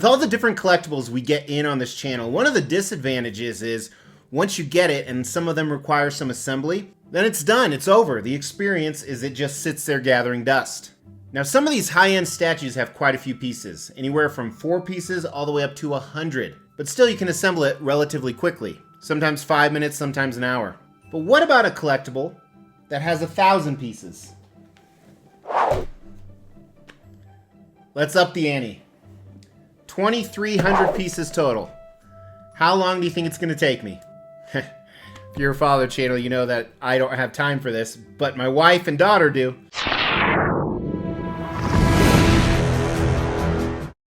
With all the different collectibles we get in on this channel, one of the disadvantages is once you get it and some of them require some assembly, then it's done, it's over. The experience is it just sits there gathering dust. Now some of these high-end statues have quite a few pieces, anywhere from 4 pieces all the way up to 100. But still you can assemble it relatively quickly, sometimes 5 minutes, sometimes an hour. But what about a collectible that has 1,000 pieces? Let's up the ante. 2,300 pieces total. How long do you think it's going to take me? If you're a father channel, you know that I don't have time for this, but my wife and daughter do.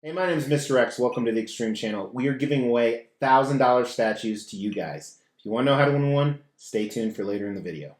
Hey, my name is Mr. X. Welcome to the Extreme Channel. We are giving away $1,000 statues to you guys. If you want to know how to win one, stay tuned for later in the video.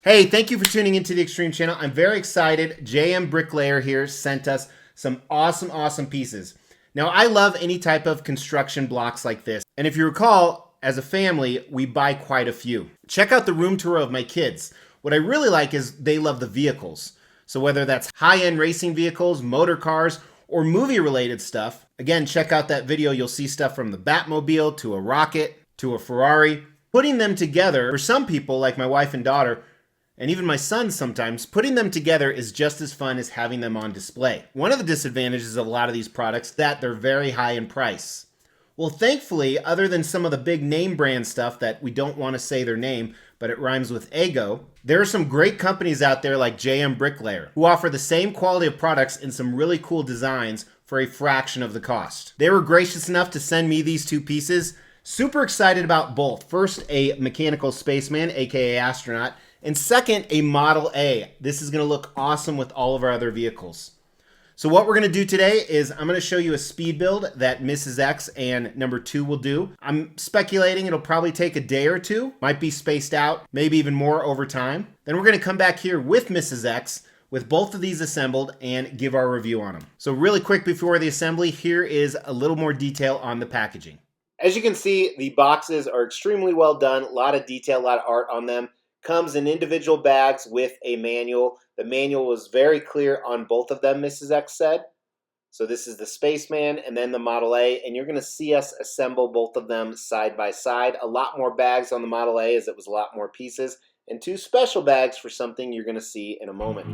Hey, thank you for tuning into the Extreme Channel. I'm very excited. JMBricklayer here sent us some awesome pieces. Now, I love any type of construction blocks like this. And if you recall, as a family, we buy quite a few. Check out the room tour of my kids. What I really like is they love the vehicles. So whether that's high-end racing vehicles, motor cars, or movie-related stuff, again, check out that video. You'll see stuff from the Batmobile to a rocket to a Ferrari. Putting them together, for some people, like my wife and daughter, and even my son sometimes, putting them together is just as fun as having them on display. One of the disadvantages of a lot of these products is that they're very high in price. Well, thankfully, other than some of the big name brand stuff that we don't want to say their name, but it rhymes with ego, there are some great companies out there like JMBricklayer who offer the same quality of products and some really cool designs for a fraction of the cost. They were gracious enough to send me these 2 pieces. Super excited about both. First, a mechanical spaceman, aka astronaut, and second, a Model A. This is going to look awesome with all of our other vehicles. So what we're going to do today is I'm going to show you a speed build that Mrs. X and number 2 will do. I'm speculating it'll probably take a day or 2, might be spaced out, maybe even more over time. Then we're going to come back here with Mrs. X with both of these assembled and give our review on them. So really quick before the assembly, here is a little more detail on the packaging. As you can see, the boxes are extremely well done, a lot of detail, a lot of art on them. Comes in individual bags with a manual. The manual was very clear on both of them, Mrs. X said. So this is the Spaceman and then the Model A, and you're going to see us assemble both of them side by side. A lot more bags on the Model A as it was a lot more pieces, and 2 special bags for something you're going to see in a moment.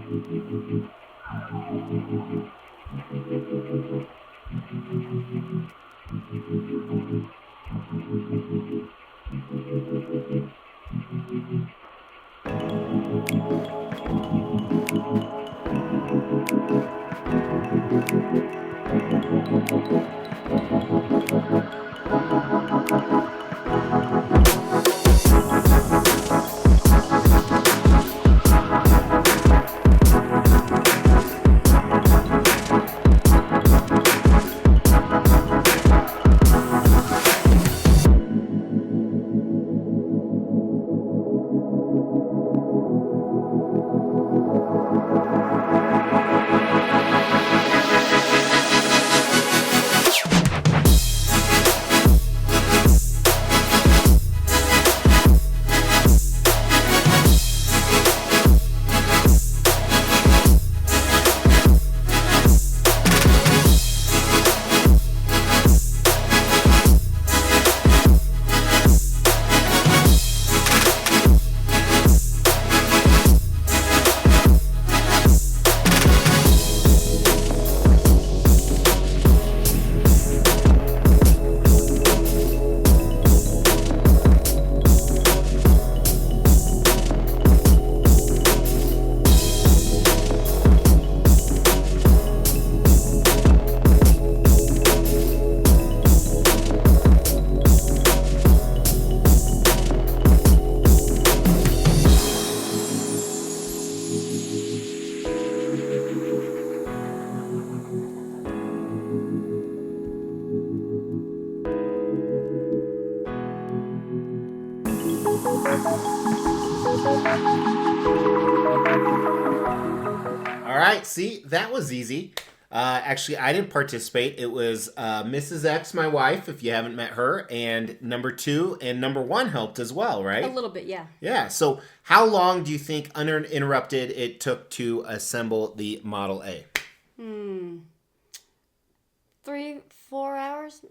All right, see, that was easy. Actually, I didn't participate. It was Mrs. X, my wife, if you haven't met her, and number 2 and number 1 helped as well, right? A little bit, yeah. Yeah, so how long do you think, uninterrupted, it took to assemble the Model A? 3-4 hours,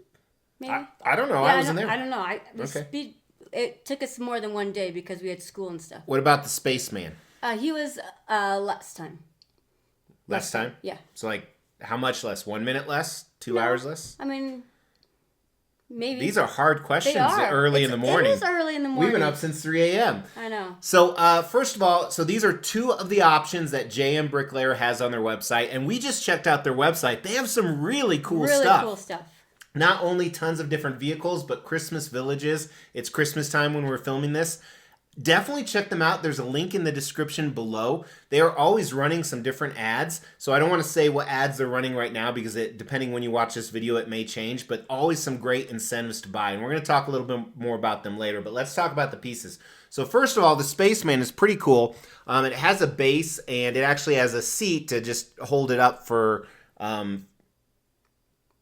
maybe. I don't know. Yeah, I wasn't there. I don't know. Okay. It took us more than one day because we had school and stuff. What about the Spaceman? He was less time. Less time? Yeah. So like, how much less? 1 minute less? 2 hours less? I mean, maybe. These are hard questions They are. early in the morning. It is early in the morning. We've been up since 3 a.m. I know. So first of all, so these are 2 of the options that JMBricklayer has on their website. And we just checked out their website. They have some really cool stuff. Really cool stuff. Not only tons of different vehicles, but Christmas villages. It's Christmas time when we're filming this. Definitely check them out. There's a link in the description below. They are always running some different ads. So I don't want to say what ads they're running right now because depending when you watch this video, it may change. But always some great incentives to buy. And we're going to talk a little bit more about them later. But let's talk about the pieces. So first of all, the Spaceman is pretty cool. It has a base and it actually has a seat to just hold it up for...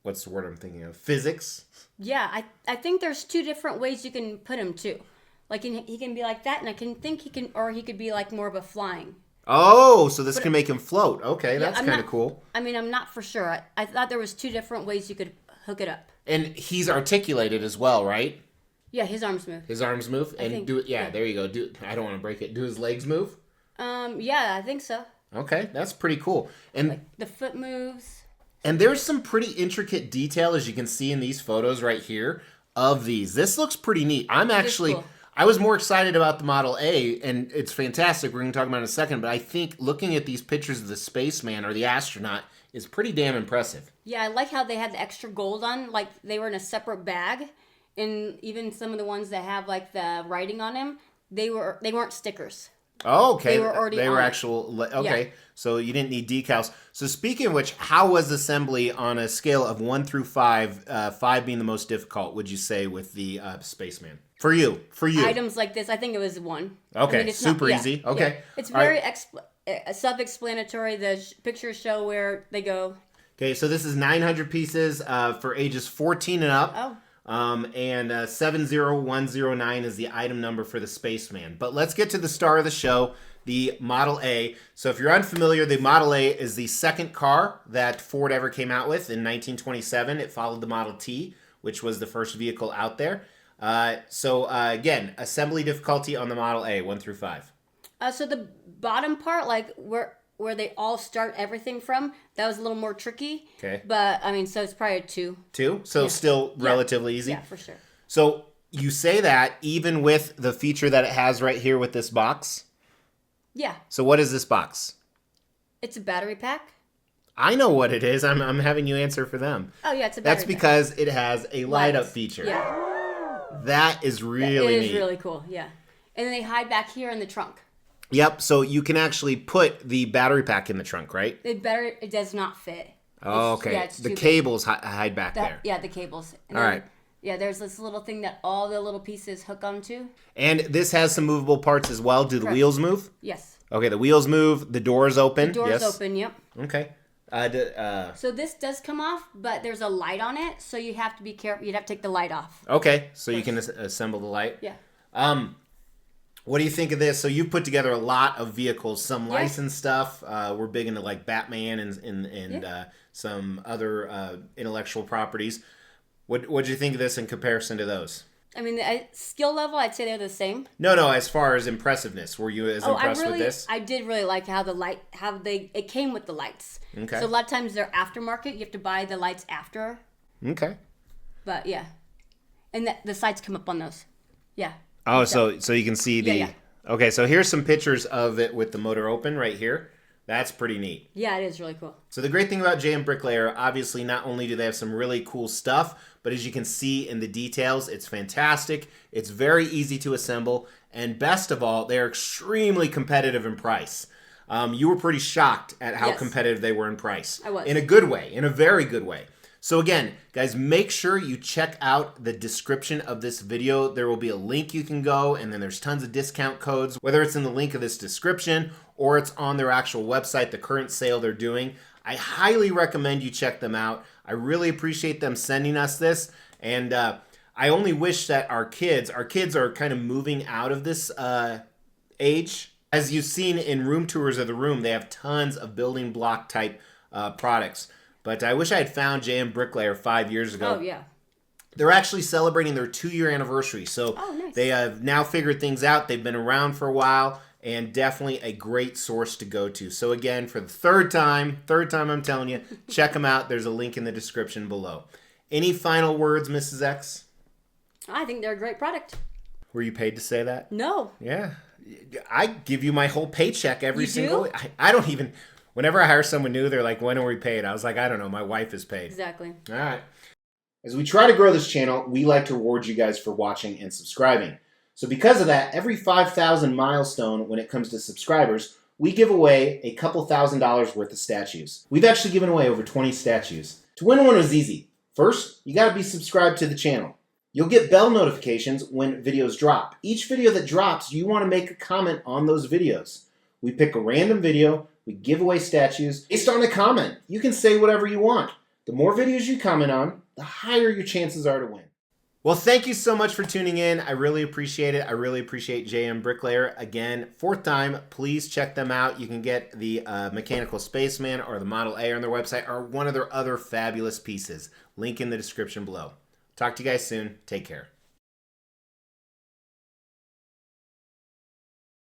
what's the word I'm thinking of? Physics. Yeah, I think there's 2 different ways you can put him too. Like he can be like that, and I can think he could be like more of a flying. Oh, so this can make him float. Okay, that's kind of cool. I mean, I'm not for sure. I thought there was 2 different ways you could hook it up. And he's articulated as well, right? Yeah, his arms move. His arms move, and think, do it. Yeah, there you go. I don't want to break it. Do his legs move? Yeah, I think so. Okay, that's pretty cool. And like the foot moves. And there's some pretty intricate detail, as you can see in these photos right here, of these. This looks pretty neat. Cool. I was more excited about the Model A, and it's fantastic. We're going to talk about it in a second, but I think looking at these pictures of the Spaceman or the astronaut is pretty damn impressive. Yeah, I like how they had the extra gold on, like they were in a separate bag, and even some of the ones that have like the writing on them, they weren't stickers. Oh, okay. They were actual. Okay, yeah. So you didn't need decals. So speaking of which, how was assembly on a scale of 1 through 5? 5 being the most difficult, would you say, with the Spaceman? For you. Items like this, I think it was 1. Okay, I mean, it's super easy. Yeah, okay, yeah. It's very self-explanatory. The pictures show where they go. Okay, so this is 900 pieces for ages 14 and up. Oh. And 70109 is the item number for the Spaceman. But let's get to the star of the show, the Model A. So if you're unfamiliar, the Model A is the second car that Ford ever came out with in 1927. It followed the Model T, which was the first vehicle out there. Again, assembly difficulty on the Model A, 1 through 5. So the bottom part, like where they all start everything from, that was a little more tricky. Okay. But, I mean, so it's probably a 2. 2? So yeah. Still relatively easy? Yeah, for sure. So you say that even with the feature that it has right here with this box? Yeah. So what is this box? It's a battery pack. I know what it is. I'm having you answer for them. Oh, yeah, it's a battery That's because it has a light-up feature. Yeah. That is really neat. It is really cool, yeah. And then they hide back here in the trunk. Yep, so you can actually put the battery pack in the trunk, right? It does not fit. Oh, okay. Yeah, the cables hide back there. Yeah, the cables. And all right. Yeah, there's this little thing that all the little pieces hook onto. And this has some movable parts as well. Do the wheels move? Yes. Okay, the wheels move. The doors open. The doors open, yep. Okay. So this does come off, but there's a light on it, so you have to be careful. You'd have to take the light off. Okay, so you can assemble the light. Yeah. What do you think of this? So you put together a lot of vehicles, some licensed stuff. We're big into like Batman and some other intellectual properties. What'd you think of this in comparison to those? I mean, skill level, I'd say they're the same. No. As far as impressiveness, were you as impressed with this? I did really like how it came with the lights. Okay. So a lot of times they're aftermarket. You have to buy the lights after. Okay. But yeah, and the sights come up on those. Yeah. Oh, so you can see the. Yeah. Okay, so here's some pictures of it with the motor open right here. That's pretty neat. Yeah, it is really cool. So the great thing about JMBricklayer, obviously, not only do they have some really cool stuff, but as you can see in the details, it's fantastic. It's very easy to assemble. And best of all, they're extremely competitive in price. You were pretty shocked at how competitive they were in price. I was. In a good way, in a very good way. So again, guys, make sure you check out the description of this video. There will be a link you can go, and then there's tons of discount codes, whether it's in the link of this description or it's on their actual website, the current sale they're doing. I highly recommend you check them out. I really appreciate them sending us this, and I only wish that our kids are kind of moving out of this age. As you've seen in room tours of the room, they have tons of building block type products. But I wish I had found JMBricklayer 5 years ago. Oh, yeah. They're actually celebrating their 2-year anniversary. So nice. They have now figured things out. They've been around for a while and definitely a great source to go to. So again, for the third time I'm telling you, check them out. There's a link in the description below. Any final words, Mrs. X? I think they're a great product. Were you paid to say that? No. Yeah. I give you my whole paycheck every You single do? I don't even, whenever I hire someone new, they're like, when are we paid? I was like, I don't know. My wife is paid. Exactly. All right. As we try to grow this channel, we like to reward you guys for watching and subscribing. So because of that, every 5,000 milestone when it comes to subscribers, we give away a couple $1,000s worth of statues. We've actually given away over 20 statues. To win one was easy. First, you gotta be subscribed to the channel. You'll get bell notifications when videos drop. Each video that drops, you wanna make a comment on those videos. We pick a random video, we give away statues based on a comment. You can say whatever you want. The more videos you comment on, the higher your chances are to win. Well, thank you so much for tuning in. I really appreciate it. I really appreciate JMBricklayer. Again, 4th time, please check them out. You can get the mechanical Spaceman or the Model A on their website or one of their other fabulous pieces. Link in the description below. Talk to you guys soon. Take care.